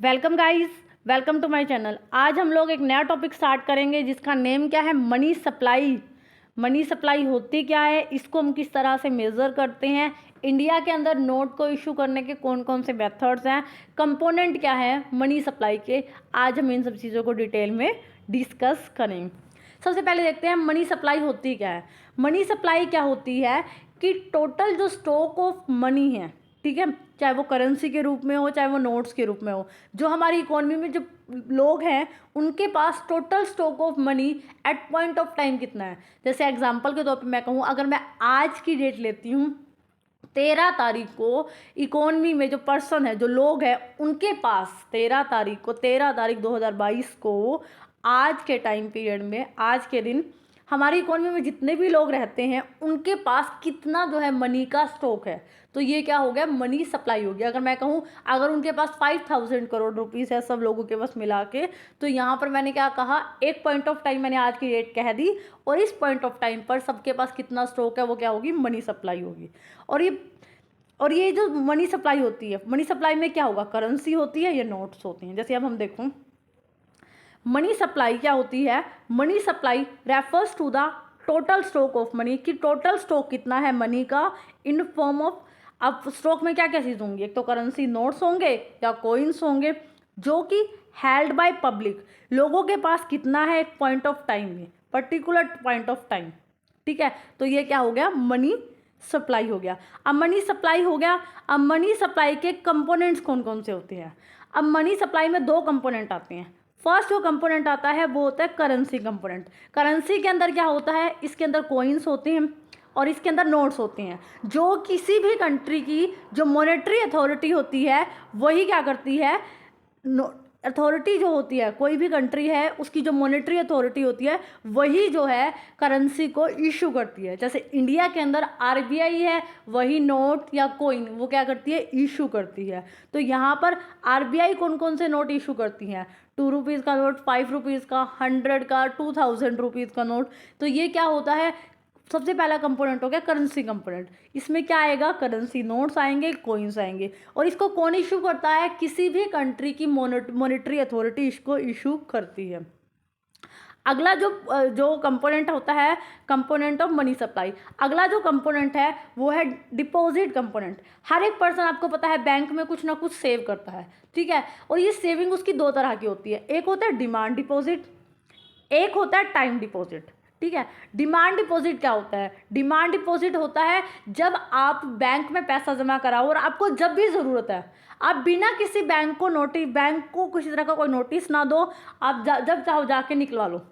Welcome guys, welcome to my channel. आज हम लोग एक नया टॉपिक स्टार्ट करेंगे जिसका नेम क्या है, मनी सप्लाई। मनी सप्लाई होती क्या है, इसको हम किस तरह से मेज़र करते हैं, इंडिया के अंदर नोट को इशू करने के कौन कौन से मेथड्स हैं, कंपोनेंट क्या है मनी सप्लाई के। आज हम इन सब चीज़ों को डिटेल में डिस्कस करेंगे। सबसे पहले देखते हैं मनी सप्लाई होती क्या है। मनी सप्लाई क्या होती है कि टोटल जो स्टॉक ऑफ मनी है, ठीक है, चाहे वो करेंसी के रूप में हो चाहे वो नोट्स के रूप में हो, जो हमारी इकोनॉमी में जो लोग हैं उनके पास total stock of money at point of time कितना है। जैसे एग्जांपल के तौर पे मैं कहूँ, अगर मैं आज की डेट लेती हूँ, 13 तारीख को इकोनॉमी में जो पर्सन है, जो लोग हैं, उनके पास 13 तारीख 2022 को आज के टाइम पीरियड में, आज के दिन हमारी इकोनॉमी में जितने भी लोग रहते हैं उनके पास कितना जो है मनी का स्टॉक है। तो ये क्या हो गया, मनी सप्लाई हो गया। अगर मैं कहूँ, अगर उनके पास 5000 करोड़ रुपीज़ है सब लोगों के पास मिला के, तो यहाँ पर मैंने क्या कहा, एक पॉइंट ऑफ टाइम मैंने आज की डेट कह दी, और इस पॉइंट ऑफ टाइम पर सबके पास कितना स्टॉक है वो क्या होगी, मनी सप्लाई होगी। और ये जो मनी सप्लाई होती है, मनी सप्लाई में क्या होगा, करेंसी होती है या नोट्स होती हैं। जैसे अब हम देखो मनी सप्लाई क्या होती है। Money supply refers to the total stock of money, कि टोटल स्टॉक कितना है मनी का इन फॉर्म ऑफ। अब स्टॉक में क्या क्या चीज़ होंगी, एक तो करेंसी नोट्स होंगे या कोइंस होंगे, जो कि हेल्ड बाय पब्लिक, लोगों के पास कितना है एक पॉइंट ऑफ टाइम में, पर्टिकुलर पॉइंट ऑफ टाइम, ठीक है। तो ये क्या हो गया, मनी सप्लाई हो गया। अब मनी सप्लाई हो गया, अब मनी सप्लाई के कंपोनेंट्स कौन कौन से होते हैं। अब मनी सप्लाई में दो कंपोनेंट आते हैं। फर्स्ट जो कंपोनेंट आता है वो होता है करेंसी कंपोनेंट। करेंसी के अंदर क्या होता है, इसके अंदर कॉइन्स होते हैं और इसके अंदर नोट्स होते हैं। जो किसी भी कंट्री की जो मॉनेटरी अथॉरिटी होती है वही क्या करती है, अथॉरिटी जो होती है, कोई भी कंट्री है उसकी जो मॉनेटरी अथॉरिटी होती है वही जो है करेंसी को इशू करती है। जैसे इंडिया के अंदर आरबीआई है, वही नोट या कोइन वो क्या करती है, इशू करती है। तो यहाँ पर आरबीआई कौन कौन से नोट इशू करती हैं, 2 रुपीज़ का नोट, 5 रुपीज़ का, 100 का, 2000 रुपीज़ का नोट। तो ये क्या होता है, सबसे पहला कंपोनेंट हो गया करेंसी कंपोनेंट। इसमें क्या आएगा, करेंसी नोट्स आएंगे, कोइंस आएंगे। और इसको कौन इशू करता है, किसी भी कंट्री की मॉनेटरी अथॉरिटी इसको इशू करती है। अगला जो कंपोनेंट होता है, कंपोनेंट ऑफ मनी सप्लाई। अगला जो कंपोनेंट है वो है डिपॉजिट कंपोनेंट। हर एक पर्सन, आपको पता है, बैंक में कुछ ना कुछ सेव करता है, ठीक है। और ये सेविंग उसकी दो तरह की होती है, एक होता है डिमांड डिपॉजिट, एक होता है टाइम डिपॉजिट, ठीक है। डिमांड डिपॉजिट क्या होता है, डिमांड डिपॉजिट होता है जब आप बैंक में पैसा जमा कराओ और आपको जब भी ज़रूरत है, आप बिना किसी बैंक को किसी तरह का कोई नोटिस ना दो, आप जब चाहो जाके निकलवा लो।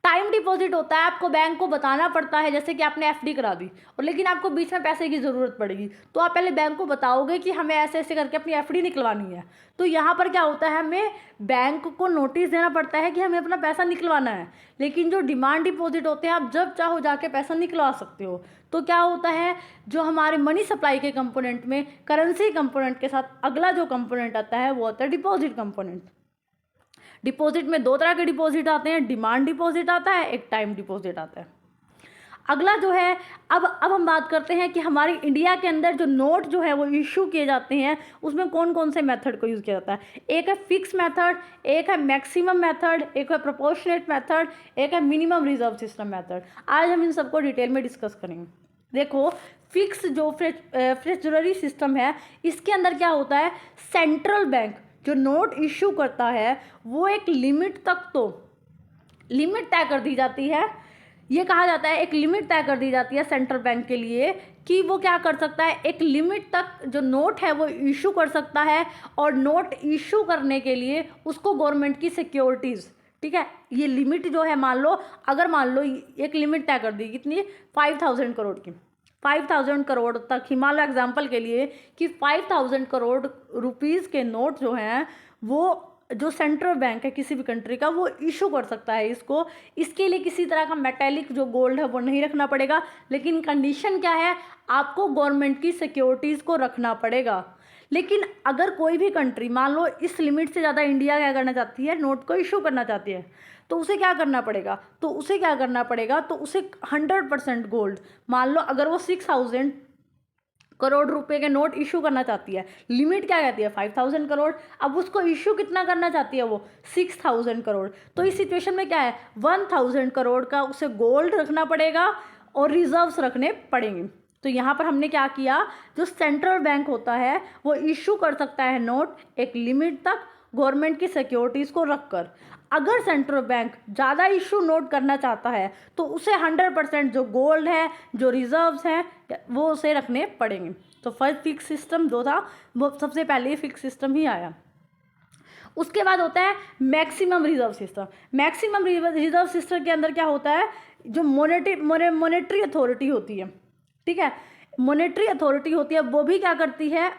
टाइम डिपॉजिट होता है, आपको बैंक को बताना पड़ता है, जैसे कि आपने एफडी करा दी और लेकिन आपको बीच में पैसे की ज़रूरत पड़ेगी, तो आप पहले बैंक को बताओगे कि हमें ऐसे ऐसे करके अपनी एफडी निकलवानी है। तो यहाँ पर क्या होता है, हमें बैंक को नोटिस देना पड़ता है कि हमें अपना पैसा निकलवाना है। लेकिन जो डिमांड डिपॉजिट होते हैं, आप जब चाहो जाके पैसा निकलवा सकते हो। तो क्या होता है, जो हमारे मनी सप्लाई के कंपोनेंट में करेंसी कंपोनेंट के साथ अगला जो कंपोनेंट आता है वो होता है डिपॉजिट कंपोनेंट। डिपॉजिट में दो तरह के डिपॉजिट आते हैं, डिमांड डिपॉजिट आता है, एक टाइम डिपॉजिट आता है। अगला जो है, अब हम बात करते हैं कि हमारी इंडिया के अंदर जो नोट जो है वो इशू किए जाते हैं, उसमें कौन कौन से मेथड को यूज़ किया जाता है। एक है फिक्स मेथड, एक है मैक्सिमम मेथड, एक है प्रोपोर्शनेट मेथड, एक है मिनिमम रिजर्व सिस्टम मेथड। आज हम इन सबको डिटेल में डिस्कस करेंगे। देखो, फिक्स जो ट्रेजरी सिस्टम है, इसके अंदर क्या होता है, सेंट्रल बैंक जो नोट इशू करता है वो एक लिमिट तक, तो लिमिट तय कर दी जाती है। ये कहा जाता है, एक लिमिट तय कर दी जाती है सेंट्रल बैंक के लिए कि वो क्या कर सकता है, एक लिमिट तक जो नोट है वो इशू कर सकता है। और नोट इशू करने के लिए उसको गवर्नमेंट की सिक्योरिटीज़, ठीक है, ये लिमिट जो है, मान लो एक लिमिट तय कर दी, कितनी, 5000 करोड़ की, 5000 करोड़ तक ही, मान लो एग्जाम्पल के लिए कि 5000 करोड़ रुपीज़ के नोट जो हैं वो जो सेंट्रल बैंक है किसी भी कंट्री का वो इशू कर सकता है इसको। इसके लिए किसी तरह का मेटेलिक जो गोल्ड है वो नहीं रखना पड़ेगा, लेकिन कंडीशन क्या है, आपको गवर्नमेंट की सिक्योरिटीज़ को रखना पड़ेगा। लेकिन अगर कोई भी कंट्री, मान लो इस लिमिट से ज़्यादा इंडिया क्या करना चाहती है, नोट को इशू करना चाहती है, तो उसे क्या करना पड़ेगा, तो उसे 100% गोल्ड, मान लो अगर वो करोड़ रुपए के नोट इशू करना चाहती है। लिमिट क्या कहती है? 5000 करोड़। अब उसको इशू कितना करना चाहती है वो? 6000 करोड़। तो इस सिचुएशन में क्या है, 1000 करोड़ का उसे गोल्ड रखना पड़ेगा और रिजर्व्स रखने पड़ेंगे। तो यहाँ पर हमने क्या किया, जो सेंट्रल बैंक होता है वो इशू कर सकता है नोट एक लिमिट तक गवर्नमेंट की सिक्योरिटीज़ को रखकर। अगर सेंट्रल बैंक ज़्यादा इशू नोट करना चाहता है तो उसे 100% जो गोल्ड है, जो रिजर्व्स हैं, वो उसे रखने पड़ेंगे। तो फर्स्ट फिक्स सिस्टम जो था वो सबसे पहले फिक्स सिस्टम ही आया। उसके बाद होता है maximum reserve system. Maximum reserve system के अंदर क्या होता है, जो मॉनेटरी अथॉरिटी होती है, ठीक है, मॉनेटरी अथॉरिटी होती है, वो भी क्या करती है,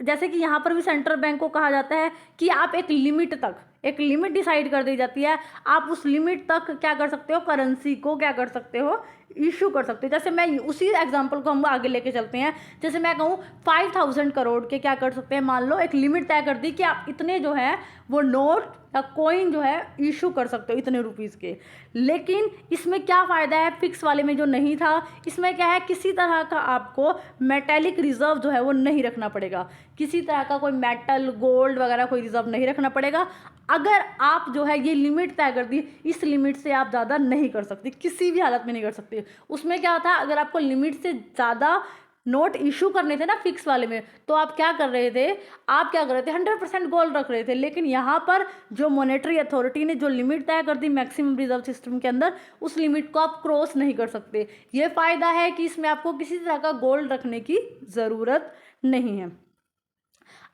जैसे कि यहाँ पर भी सेंट्रल बैंक को कहा जाता है कि आप एक लिमिट डिसाइड कर दी जाती है, आप उस लिमिट तक क्या कर सकते हो, करेंसी को क्या कर सकते हो, इशू कर सकते हो। जैसे मैं उसी एग्जांपल को हम आगे लेके चलते हैं। जैसे मैं कहूँ 5000 करोड़ के क्या कर सकते हैं, मान लो एक लिमिट तय कर दी कि आप इतने जो है वो नोट या कॉइन जो है इशू कर सकते हो इतने रुपीज़ के। लेकिन इसमें क्या फ़ायदा है, फिक्स वाले में जो नहीं था, इसमें क्या है, किसी तरह का आपको मेटेलिक रिजर्व जो है वो नहीं रखना पड़ेगा, किसी तरह का कोई मेटल गोल्ड वगैरह कोई रिजर्व नहीं रखना पड़ेगा। अगर आप जो है ये लिमिट तय कर दी, इस लिमिट से आप ज़्यादा नहीं कर सकते, किसी भी हालत में नहीं कर सकते। उसमें क्या था, अगर आपको लिमिट से ज़्यादा नोट इशू करने थे ना फिक्स वाले में, तो आप क्या कर रहे थे, 100% गोल्ड रख रहे थे। लेकिन यहाँ पर जो मॉनेटरी अथॉरिटी ने जो लिमिट तय कर दी मैक्सिमम रिजर्व सिस्टम के अंदर, उस लिमिट को आप क्रॉस नहीं कर सकते। ये फ़ायदा है कि इसमें आपको किसी तरह का गोल्ड रखने की ज़रूरत नहीं है।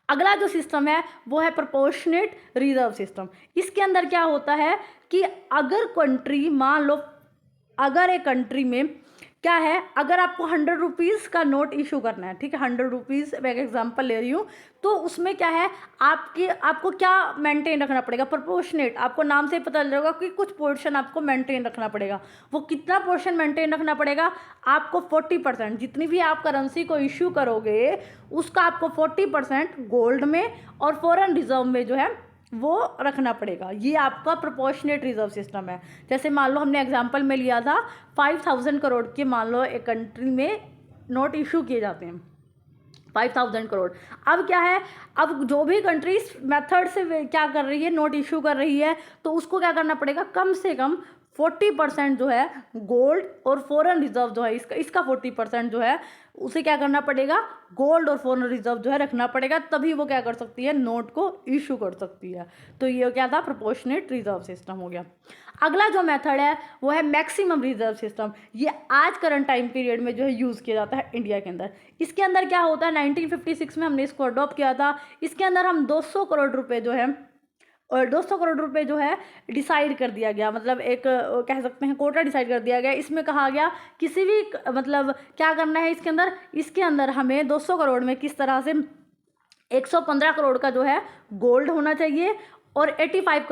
अगला जो सिस्टम है वो है प्रोपोर्शनेट रिजर्व सिस्टम। इसके अंदर क्या होता है कि अगर कंट्री, मान लो अगर एक कंट्री में क्या है, अगर आपको 100 रुपीज़ का नोट इशू करना है, ठीक है, 100 रुपीज़, मैं एक एग्जांपल ले रही हूँ, तो उसमें क्या है, आपको क्या मेंटेन रखना पड़ेगा, प्रोपोर्शनेट। आपको नाम से पता चल जाएगा कि कुछ पोर्शन आपको मेंटेन रखना पड़ेगा। वो कितना पोर्शन मेंटेन रखना पड़ेगा, आपको 40%, जितनी भी आप करेंसी को इशू करोगे उसका आपको 40% गोल्ड में और फॉरेन रिजर्व में जो है वो रखना पड़ेगा। ये आपका प्रोपोर्शनेट रिजर्व सिस्टम है। जैसे मान लो हमने एग्जांपल में लिया था 5000 करोड़ के, मान लो एक कंट्री में नोट इशू किए जाते हैं 5000 करोड़। अब क्या है, अब जो भी कंट्री इस मेथड से क्या कर रही है, नोट इशू कर रही है, तो उसको क्या करना पड़ेगा, कम से कम 40% जो है गोल्ड और फॉरेन रिजर्व जो है इसका 40% जो है उसे क्या करना पड़ेगा, गोल्ड और फॉरेन रिजर्व जो है रखना पड़ेगा, तभी वो क्या कर सकती है, नोट को इशू कर सकती है। तो ये क्या था, प्रोपोर्शनेट रिजर्व सिस्टम हो गया। अगला जो मेथड है वो है मैक्सिमम रिजर्व सिस्टम। ये आज करंट टाइम पीरियड में जो है यूज़ किया जाता है इंडिया के अंदर। इसके अंदर क्या होता है, 1956 में हमने इसको अडॉप्ट किया था। इसके अंदर हम 200 करोड़ रुपये जो है, और 200 करोड़ रुपए जो है डिसाइड कर दिया गया, मतलब एक कह सकते हैं कोटा डिसाइड कर दिया गया। इसमें कहा गया किसी भी मतलब क्या करना है इसके अंदर हमें 200 करोड़ में किस तरह से 115 करोड़ का जो है गोल्ड होना चाहिए और 85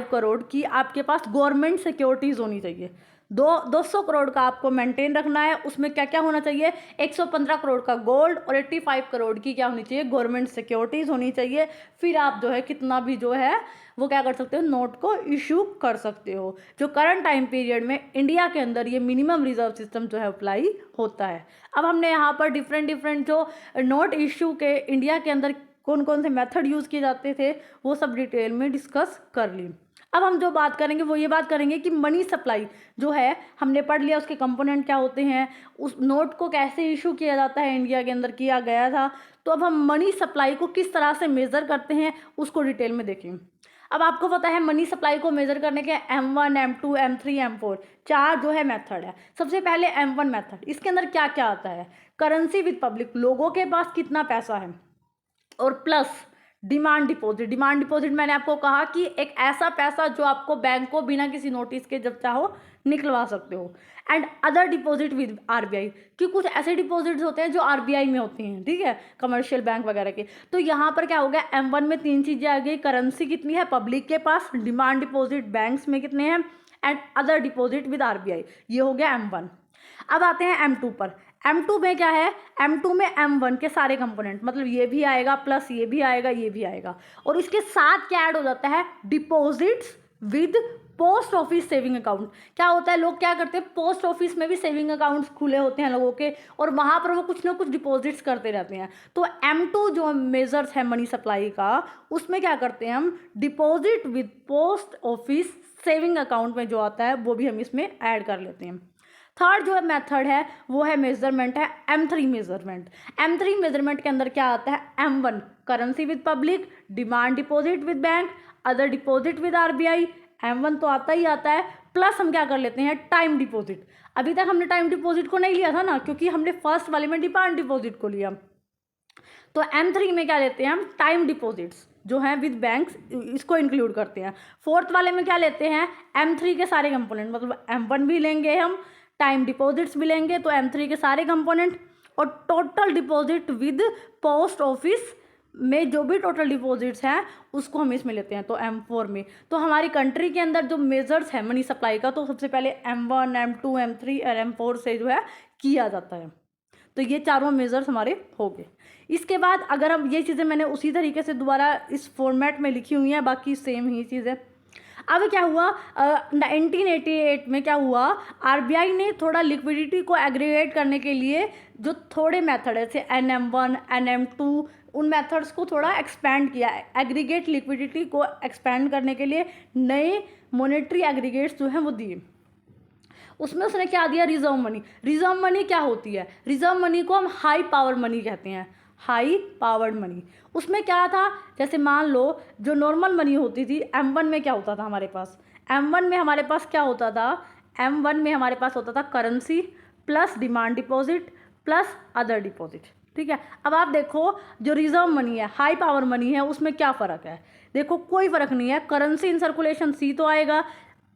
करोड़ की आपके पास गवर्नमेंट सिक्योरिटीज़ होनी चाहिए। 200 करोड़ का आपको मेंटेन रखना है, उसमें क्या क्या होना चाहिए, 115 करोड़ का गोल्ड और 85 करोड़ की क्या होनी चाहिए, गवर्नमेंट सिक्योरिटीज़ होनी चाहिए। फिर आप जो है कितना भी जो है वो क्या कर सकते हो, नोट को इशू कर सकते हो। जो करंट टाइम पीरियड में इंडिया के अंदर ये मिनिमम रिजर्व सिस्टम जो है अप्लाई होता है। अब हमने यहाँ पर डिफरेंट जो नोट इशू के इंडिया के अंदर कौन कौन से मेथड यूज़ किए जाते थे वो सब डिटेल में डिस्कस कर ली। अब हम जो बात करेंगे वो ये बात करेंगे कि मनी सप्लाई जो है, हमने पढ़ लिया उसके कंपोनेंट क्या होते हैं, उस नोट को कैसे इशू किया जाता है, इंडिया के अंदर किया गया था। तो अब हम मनी सप्लाई को किस तरह से मेज़र करते हैं उसको डिटेल में देखें। अब आपको पता है मनी सप्लाई को मेज़र करने के M1, M2, M3, M4 चार जो है मेथड है। सबसे पहले M1 मेथड, इसके अंदर क्या क्या आता है, करेंसी विद पब्लिक, लोगों के पास कितना पैसा है, और प्लस डिमांड डिपॉजिट मैंने आपको कहा कि एक ऐसा पैसा जो आपको बैंक को बिना किसी नोटिस के जब चाहो निकलवा सकते हो। And other deposit with RBI, कि कुछ ऐसे डिपॉजिट्स होते हैं जो RBI में होते हैं, ठीक है, कमर्शियल बैंक वगैरह के। तो यहाँ पर क्या हो गया, M1 में 3 चीज़ें आ गई, करेंसी कितनी है पब्लिक के पास, डिमांड डिपॉजिट बैंक्स में कितने हैं, and other deposit with RBI, ये हो गया M1। अब आते हैं M2 पर। M2 में क्या है, M2 में M1 के सारे कंपोनेंट, मतलब ये भी आएगा प्लस ये भी आएगा, ये भी आएगा, और इसके साथ क्या ऐड हो जाता है, deposits with post office saving account. क्या होता है, लोग क्या करते हैं, पोस्ट ऑफिस में भी सेविंग अकाउंट्स खुले होते हैं लोगों के, और वहाँ पर वो कुछ ना कुछ डिपॉजिट्स करते रहते हैं। तो M2 जो मेजर्स है मनी सप्लाई का, उसमें क्या करते हैं हम, deposit with post office saving account में जो आता है वो भी हम इसमें ऐड कर लेते हैं। थर्ड जो मेथड है वो है मेजरमेंट है M3 मेजरमेंट। M3 मेजरमेंट के अंदर क्या आता है, M1 currency with public, demand deposit with bank, other deposit with RBI। M1 तो आता ही आता है, प्लस हम क्या कर लेते हैं, टाइम डिपॉजिट। अभी तक हमने टाइम डिपॉजिट को नहीं लिया था ना, क्योंकि हमने फर्स्ट वाले में डिमांड डिपॉजिट को लिया। तो M3 में क्या लेते हैं हम, टाइम डिपॉजिट्स जो हैं विद बैंक्स, इसको इंक्लूड करते हैं। फोर्थ वाले में क्या लेते हैं, M3 के सारे कंपोनेंट, मतलब M1 भी लेंगे हम, टाइम डिपॉजिट्स भी लेंगे, तो M3 के सारे कंपोनेंट, और total deposit with post office में जो भी टोटल डिपॉजिट्स हैं उसको हम इसमें लेते हैं, तो M4 में। तो हमारी कंट्री के अंदर जो मेजर्स है मनी सप्लाई का, तो सबसे पहले M1, M2, M3 और M4 से जो है किया जाता है। तो ये चारों मेजर्स हमारे हो गए। इसके बाद अगर हम ये चीज़ें मैंने उसी तरीके से दोबारा इस फॉर्मेट में लिखी हुई हैं, बाकी सेम ही चीज़ें। अब क्या हुआ, 1988 में क्या हुआ, RBI ने थोड़ा लिक्विडिटी को एग्रीगेट करने के लिए जो थोड़े मेथड है, जैसे NM1, NM2, उन मेथड्स को थोड़ा एक्सपैंड किया। एग्रीगेट लिक्विडिटी को एक्सपैंड करने के लिए नए मॉनेटरी एग्रीगेट्स जो हैं वो दिए। उसमें उसने क्या दिया, रिजर्व मनी। रिजर्व मनी क्या होती है, रिजर्व मनी को हम हाई पावर मनी कहते हैं, हाई पावर्ड मनी। उसमें क्या था, जैसे मान लो जो नॉर्मल मनी होती थी, M1 में क्या होता था हमारे पास, M1 में हमारे पास क्या होता था, M1 में हमारे पास होता था currency plus demand deposit plus other deposit. ठीक है, अब आप देखो जो रिजर्व मनी है, हाई पावर मनी है, उसमें क्या फ़र्क है, देखो कोई फ़र्क नहीं है। करेंसी इन सर्कुलेशन C तो आएगा।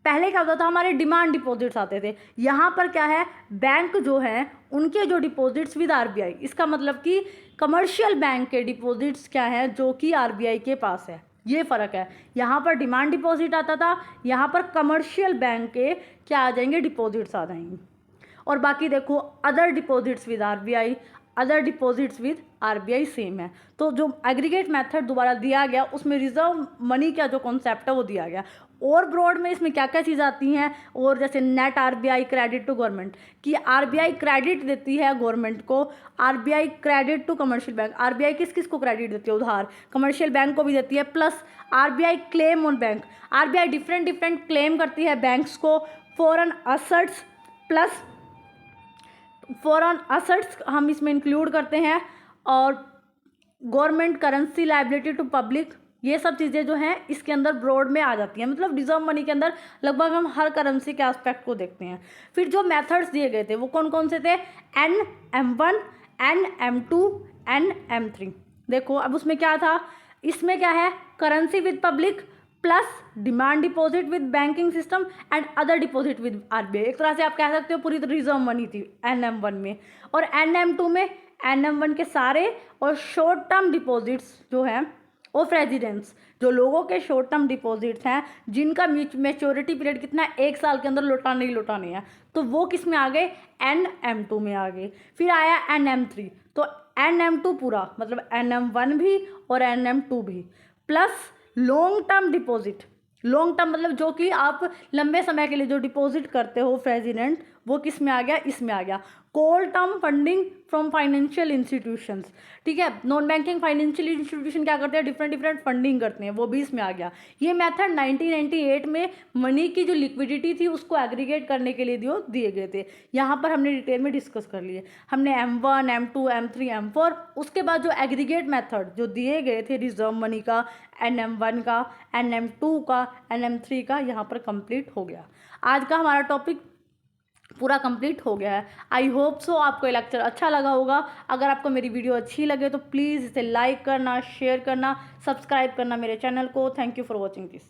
पहले क्या होता था, हमारे डिमांड डिपॉजिट्स आते थे, यहाँ पर क्या है, बैंक जो हैं उनके जो डिपॉजिट्स विद RBI, इसका मतलब कि कमर्शियल बैंक के डिपॉजिट्स क्या हैं जो कि RBI के पास है, ये फ़र्क है। यहाँ पर डिमांड डिपॉजिट आता था, यहाँ पर कमर्शियल बैंक के क्या आ जाएंगे, डिपॉजिट्स आ जाएंगे। और बाकी देखो other deposits with RBI, other deposits with RBI same है। तो जो एग्रीगेट मेथड दोबारा दिया गया उसमें रिजर्व मनी का जो कॉन्सेप्ट है वो दिया गया। और ब्रॉड में इसमें क्या क्या चीज़ आती हैं, और जैसे net RBI credit to government, कि RBI क्रेडिट देती है गवर्नमेंट को, RBI credit to commercial bank, RBI किस किस को क्रेडिट देती है, उधार कमर्शियल बैंक को भी देती है, plus RBI claim on bank, RBI different claim करती है बैंक्स को, foreign assets plus foreign assets हम इसमें इंक्लूड करते हैं, और government currency liability to public, ये सब चीज़ें जो हैं इसके अंदर ब्रॉड में आ जाती हैं। मतलब रिजर्व मनी के अंदर लगभग हम हर करेंसी के एस्पेक्ट को देखते हैं। फिर जो मेथड्स दिए गए थे वो कौन कौन से थे, NM1, NM2, NM3। देखो अब उसमें क्या था, इसमें क्या है, currency with public plus demand deposit with banking system and other deposit with RBI। एक तरह से आप कह सकते हो पूरी तो रिजर्व मनी थी NM1 में। और NM2 में NM1 के सारे और शॉर्ट टर्म डिपॉजिट्स जो हैं ऑफ रेजिडेंस, जो लोगों के शॉर्ट टर्म डिपॉजिट्स हैं जिनका मैच्योरिटी पीरियड कितना है, 1 साल के अंदर लौटाने है, तो वो किस में आ गए, NM2 में आ गए। फिर आया NM3, तो NM2 पूरा मतलब NM1 भी और NM2 भी, plus long term deposit. Long term मतलब जो कि आप लंबे समय के लिए जो डिपॉजिट करते हो रेजिडेंट, वो किस में आ गया, इसमें आ गया। Call term funding from financial institutions, ठीक है, नॉन बैंकिंग फाइनेंशियल इंस्टीट्यूशन क्या करते हैं, डिफरेंट फंडिंग करते हैं, वो भी इसमें आ गया। ये मेथड 1998 में मनी की जो लिक्विडिटी थी उसको एग्रीगेट करने के लिए दिए गए थे। यहाँ पर हमने डिटेल में डिस्कस कर लिए, हमने M1, M2, M3, M4, उसके बाद जो एग्रीगेट मेथड जो दिए गए थे रिजर्व मनी का, NM1 का, NM2 का, NM3 का, यहाँ पर कंप्लीट हो गया। आज का हमारा टॉपिक पूरा कंप्लीट हो गया है। आई होप सो आपको ये लेक्चर अच्छा लगा होगा। अगर आपको मेरी वीडियो अच्छी लगे तो प्लीज़ इसे लाइक करना, शेयर करना, सब्सक्राइब करना मेरे चैनल को। Thank you for watching this.